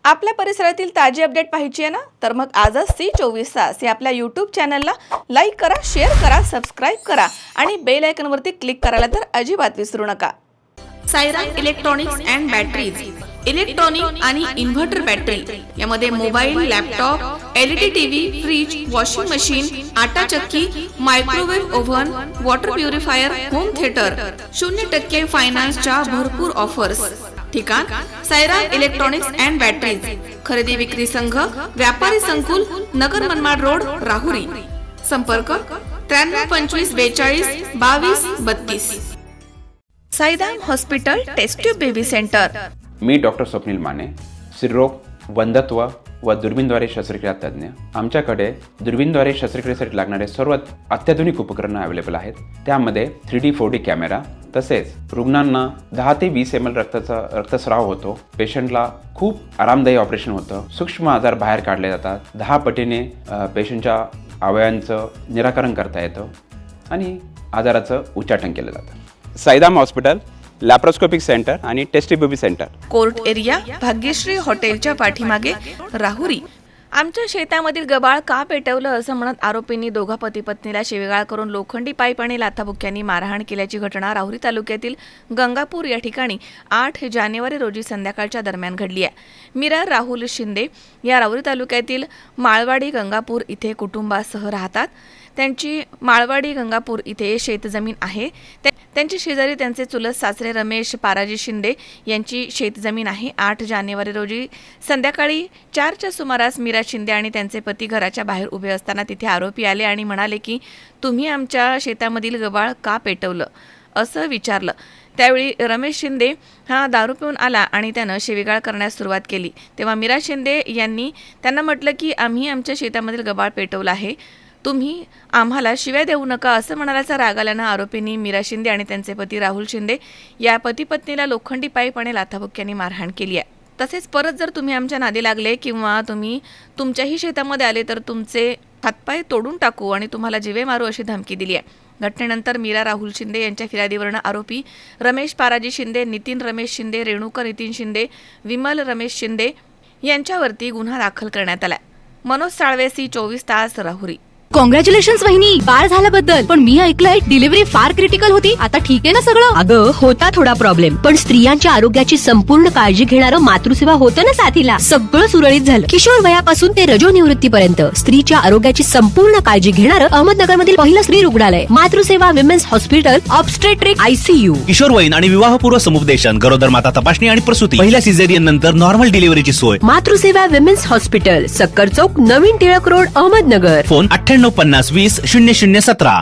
आपल्या परिसरातील ताजी अपडेट पाहिजे ना, तर मग आजच C24 तास या आपल्या YouTube चॅनलला लाईक करा, शेअर करा, सबस्क्राइब करा आणि बेल आयकॉनवरती क्लिक करायला तर अजिबात विसरू नका. Sairam electronics and batteries, electronic आणि इन्व्हर्टर बॅटरी यामध्ये mobile, laptop, LED TV, fridge, washing machine, आटा चक्की, microwave oven, water purifier, home theatre, 0% फायनान्सच्या भरपूर ऑफर्स. ठिकाण सायराम इलेक्ट्रॉनिक्स अँड बॅटरीज, खरेदी विक्री संघ, व्यापारी संकुल, नगर मनमाड रोड, राहुरी. संपर्क 93 25 42 22 32. Sairam hospital test tube baby centre. मी डॉक्टर स्वप्नील माने, स्त्रीरोग, वंध्यत्व व दुर्बीणद्वारे शस्त्रक्रिया तज्ज्ञ. आमच्याकडे दुर्बीणद्वारे शस्त्रक्रियेसाठी लागणारे सर्व अत्याधुनिक उपकरणं अवेलेबल आहेत. त्यामध्ये 3D 4D कॅमेरा, तसेच रुग्णांना 10 ते 20 ml रक्तस्राव होतो. पेशंटला खूप आरामदायी ऑपरेशन होतं. सूक्ष्म आजार बाहेर काढले जातात. 10 पटीने पेशंटच्या अवयवांचं निराकरण करता येतं आणि आजाराचं उच्चाटन केलं जातं. सायराम हॉस्पिटल, लॅप्रोस्कोपिक सेंटर आणि test baby centre, court area, Bhagyashree हॉटेलच्या पाठीमागे, राहुरी. आमच्या शेतामधील गबाळ का पेटवलं असं म्हणत आरोपींनी दोघा पती पत्नीला शिवीगाळ करून लोखंडी पाईप आणि लाथाबुक्क्यांनी मारहाण केल्याची घटना राहुरी तालुक्यातील गंगापूर या ठिकाणी 8 जानेवारी रोजी संध्याकाळच्या दरम्यान घडली आहे. मीरा राहुल शिंदे या राहुरी तालुक्यातील माळवाडी गंगापूर इथे कुटुंबासह राहतात. त्यांची माळवाडी गंगापूर इथे शेतजमीन आहे. त्यांची शेजारी त्यांचे चुलत सासरे रमेश पाराजी शिंदे यांची शेतजमीन आहे. 8 जानेवारी रोजी संध्याकाळी 4च्या सुमारास मीरा शिंदे आणि त्यांचे पती घराच्या बाहेर उभे असताना तिथे आरोपी आले आणि म्हणाले की तुम्ही आमच्या शेतामधील गबाळ का पेटवलं असं विचारलं. त्यावेळी रमेश शिंदे हा दारू पिऊन आला आणि त्यानं शिवीगाळ करण्यास सुरुवात केली. तेव्हा मीरा शिंदे यांनी त्यांना म्हटलं की आम्ही आमच्या शेतामधील गबाळ पेटवलं आहे, तुम्ही आम्हाला शिव्या देऊ नका असं म्हणाल्याचा राग आल्यानं आरोपींनी मीरा शिंदे आणि त्यांचे पती राहुल शिंदे या पती पत्नीला लोखंडी पाईप आणि लाथाबुक्क्यांनी मारहाण केली आहे. तसेच परत जर तुम्ही आमच्या नादी लागले किंवा तुम्ही तुमच्याही शेतामध्ये आले तर तुमचे हातपाय तोडून टाकू आणि तुम्हाला जीवे मारू अशी धमकी दिली आहे. घटनेनंतर मीरा राहुल शिंदे यांच्या फिर्यादीवरून आरोपी रमेश पाराजी शिंदे, नितीन रमेश शिंदे, रेणुका नितीन शिंदे, विमल रमेश शिंदे यांच्यावरती गुन्हा दाखल करण्यात आला. मनोज साळवे, C24 तास, राहुरी. कॉंग्रॅच्युलेशन्स वहिनी, बाळ झाल्याबद्दल. पण मी ऐकलंय डिलिव्हरी फार क्रिटिकल होती. आता ठीक आहे ना सगळं? अगं होता थोडा प्रॉब्लेम, पण स्त्रियांच्या आरोग्याची संपूर्ण काळजी घेणारं मातृसेवा होतं ना साथीला. सगळं सुरळीत झालं. किशोर वयापासून ते रजोनिवृत्तीपर्यंत स्त्रीच्या आरोग्याची संपूर्ण काळजी घेणारं अहमदनगर मधील पहिलं स्त्री रुग्णालय Matruseva women's hospital, obstetric, ICU. किशोरवयीन आणि विवाहपूर्व समुपदेशन, गरोदर माता तपासणी आणि प्रसूती, पहिल्या सिझेरियन नंतर नॉर्मल डिलिव्हरीची सोय. मातृसेवा विमेन्स हॉस्पिटल, सक्कर चौक, नवीन टिळक रोड, अहमदनगर. फोन 98 50 20 0017.